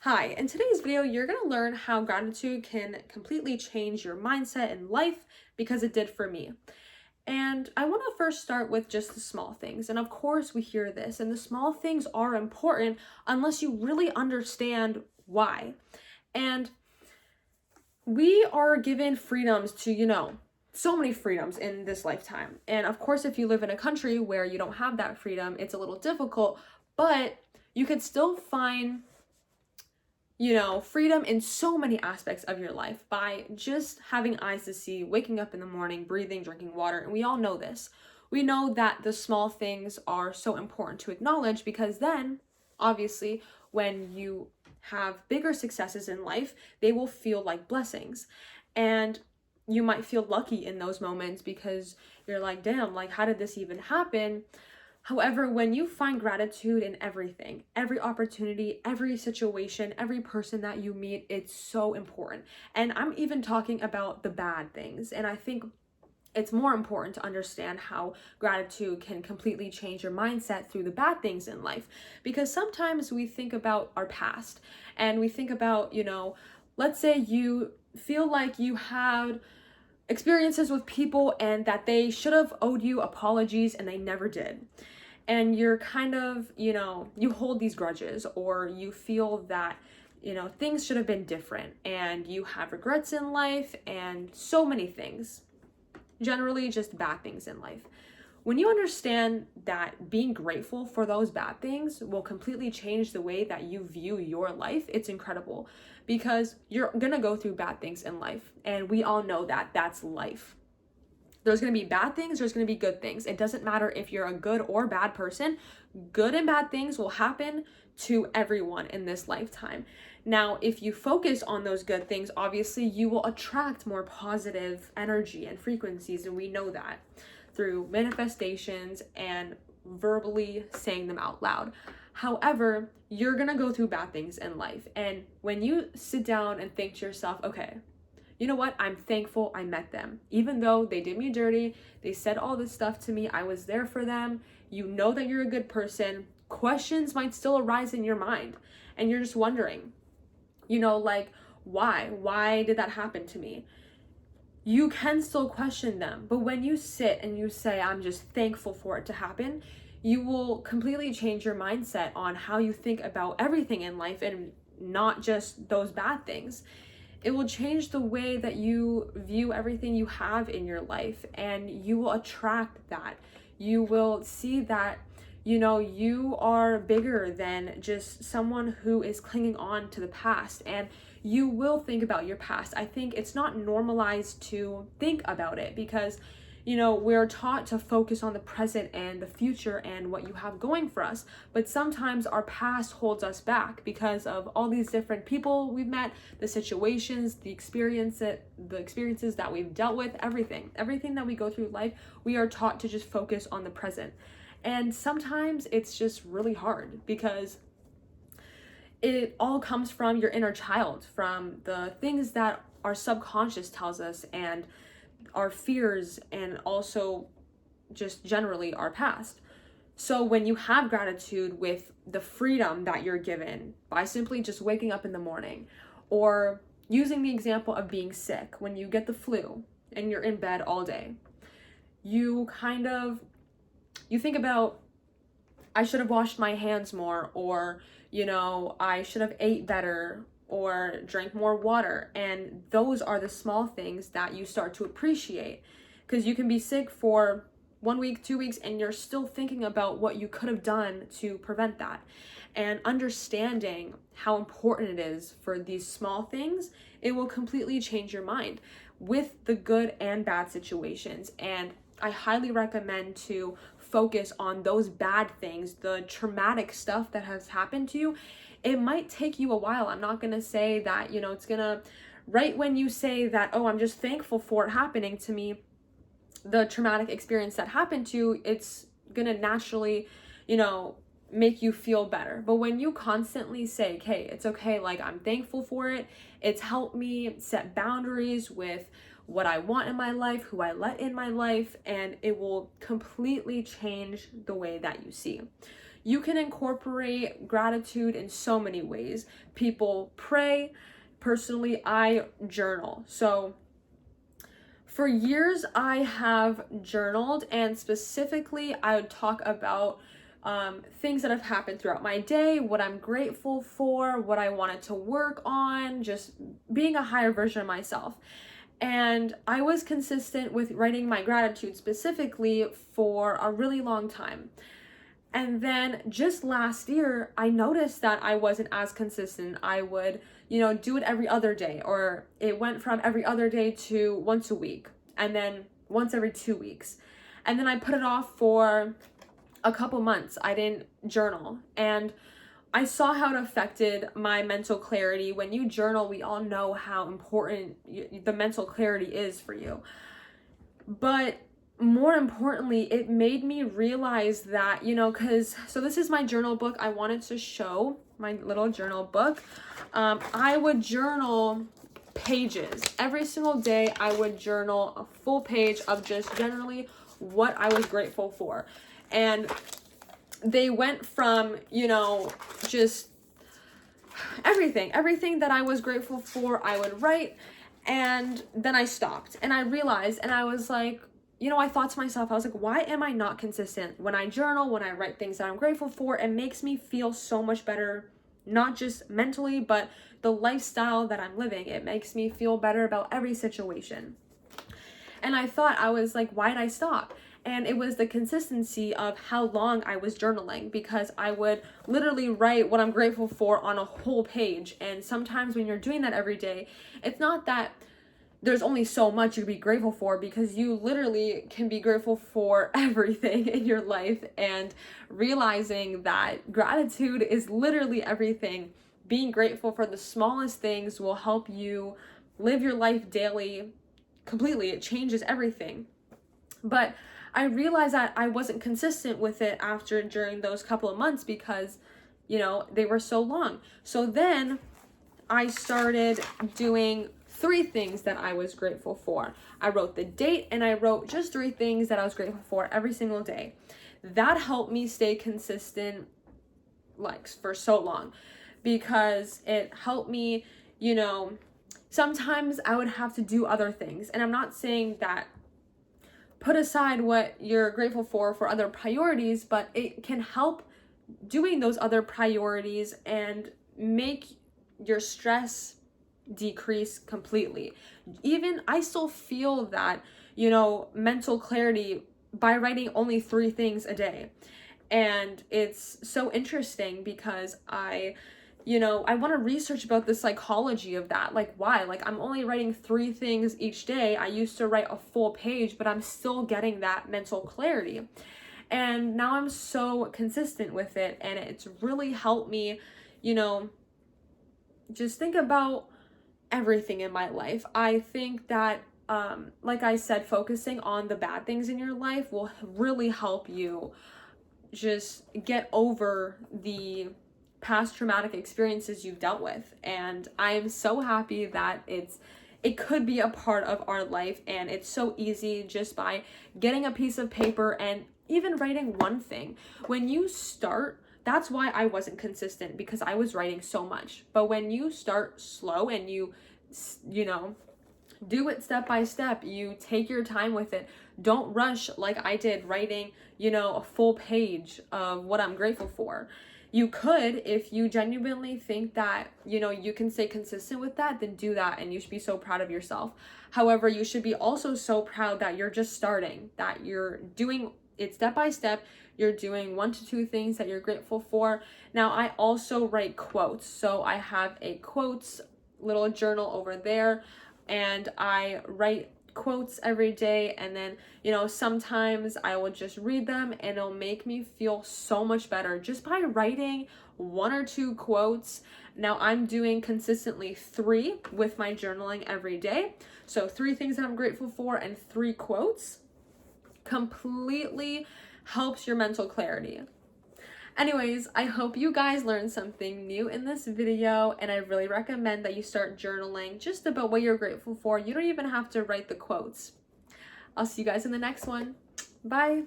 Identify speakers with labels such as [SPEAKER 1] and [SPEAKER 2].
[SPEAKER 1] Hi, in today's video, you're going to learn how gratitude can completely change your mindset in life because it did for me. And I want to first start with just the small things. And of course, we hear this, and the small things are important unless you really understand why. And we are given freedoms to, so many freedoms in this lifetime. And of course, if you live in a country where you don't have that freedom, it's a little difficult, but you could still find freedom in so many aspects of your life by just having eyes to see, waking up in the morning, breathing, drinking water. And we all know this. We know that the small things are so important to acknowledge because then, obviously, when you have bigger successes in life, they will feel like blessings. And you might feel lucky in those moments because you're like, damn, like, how did this even happen? However, when you find gratitude in everything, every opportunity, every situation, every person that you meet, it's so important. And I'm even talking about the bad things. And I think it's more important to understand how gratitude can completely change your mindset through the bad things in life. Because sometimes we think about our past and we think about, let's say you feel like you had experiences with people and that they should have owed you apologies and they never did. And you're kind of, you hold these grudges or you feel that, things should have been different and you have regrets in life and so many things, generally just bad things in life. When you understand that being grateful for those bad things will completely change the way that you view your life, it's incredible because you're gonna go through bad things in life. And we all know that that's life. There's going to be bad things, there's going to be good things. It doesn't matter if you're a good or bad person. Good and bad things will happen to everyone in this lifetime. Now, if you focus on those good things, obviously you will attract more positive energy and frequencies, and we know that through manifestations and verbally saying them out loud. However, you're going to go through bad things in life. And when you sit down and think to yourself, okay, you know what? I'm thankful I met them. Even though they did me dirty, they said all this stuff to me, I was there for them. You know that you're a good person. Questions might still arise in your mind. And you're just wondering, like, why? Why did that happen to me? You can still question them. But when you sit and you say, I'm just thankful for it to happen, you will completely change your mindset on how you think about everything in life and not just those bad things. It will change the way that you view everything you have in your life, and you will attract that. You will see that, you are bigger than just someone who is clinging on to the past, and you will think about your past. I think it's not normalized to think about it because we're taught to focus on the present and the future and what you have going for us. But sometimes our past holds us back because of all these different people we've met, the situations, the experiences that we've dealt with, everything that we go through life, we are taught to just focus on the present. And sometimes it's just really hard because it all comes from your inner child, from the things that our subconscious tells us and our fears, and also just generally our past. So when you have gratitude with the freedom that you're given by simply just waking up in the morning, or using the example of being sick, when you get the flu and you're in bed all day, you think about, I should have washed my hands more, or I should have ate better or drank more water. And those are the small things that you start to appreciate, because you can be sick for 1 week, 2 weeks, and you're still thinking about what you could have done to prevent that. And understanding how important it is for these small things, it will completely change your mind with the good and bad situations. And I highly recommend to focus on those bad things, the traumatic stuff that has happened to you. It might take you a while. I'm not going to say that, it's going to, right when you say that, oh, I'm just thankful for it happening to me, the traumatic experience that happened to you, it's going to naturally, make you feel better. But when you constantly say, okay, it's okay, like, I'm thankful for it, it's helped me set boundaries with what I want in my life, who I let in my life, and it will completely change the way that you see. you can incorporate gratitude in so many ways. People pray. Personally, I journal. So for years, I have journaled, and specifically, I would talk about things that have happened throughout my day, what I'm grateful for, what I wanted to work on, just being a higher version of myself. And I was consistent with writing my gratitude specifically for a really long time. And then just last year, I noticed that I wasn't as consistent. I would, do it every other day, or it went from every other day to once a week, and then once every 2 weeks. And then I put it off for a couple months. I didn't journal. And I saw how it affected my mental clarity. When you journal, we all know how important the mental clarity is for you. But more importantly, it made me realize that, so this is my journal book. I wanted to show my little journal book. I would journal pages. Every single day, I would journal a full page of just generally what I was grateful for. And they went from, just everything that I was grateful for, I would write. And then I stopped and I realized, and I was like, I thought to myself, I was like, why am I not consistent? When I journal, when I write things that I'm grateful for, it makes me feel so much better, not just mentally, but the lifestyle that I'm living. It makes me feel better about every situation. And I was like, why did I stop? And it was the consistency of how long I was journaling, because I would literally write what I'm grateful for on a whole page. And sometimes when you're doing that every day, it's not that there's only so much you can be grateful for, because you literally can be grateful for everything in your life, and realizing that gratitude is literally everything. Being grateful for the smallest things will help you live your life daily completely. It changes everything. But I realized that I wasn't consistent with it during those couple of months, because, they were so long. So then I started doing 3 things that I was grateful for. I wrote the date, and I wrote just 3 things that I was grateful for every single day. That helped me stay consistent, for so long, because it helped me, sometimes I would have to do other things. And I'm not saying that put aside what you're grateful for other priorities, but it can help doing those other priorities and make your stress decrease completely. Even I still feel that, mental clarity by writing only 3 things a day. And it's so interesting because I want to research about the psychology of that. Like, why? I'm only writing 3 things each day. I used to write a full page, but I'm still getting that mental clarity. And now I'm so consistent with it, and it's really helped me, just think about everything in my life. I think that, like I said, focusing on the bad things in your life will really help you just get over the past traumatic experiences you've dealt with. And I'm so happy that it could be a part of our life, and it's so easy just by getting a piece of paper and even writing one thing. When you start, that's why I wasn't consistent, because I was writing so much. But when you start slow and you do it step by step, you take your time with it. Don't rush like I did writing, a full page of what I'm grateful for. You could, if you genuinely think that, you can stay consistent with that, then do that, and you should be so proud of yourself. However, you should be also so proud that you're just starting, that you're doing it step by step. You're doing 1 to 2 things that you're grateful for. Now, I also write quotes. So I have a quotes little journal over there, and I write quotes every day. And then, sometimes I will just read them, and it'll make me feel so much better just by writing 1 or 2 quotes. Now I'm doing consistently 3 with my journaling every day. So 3 things that I'm grateful for and 3 quotes completely helps your mental clarity. Anyways, I hope you guys learned something new in this video, and I really recommend that you start journaling just about what you're grateful for. You don't even have to write the quotes. I'll see you guys in the next one. Bye.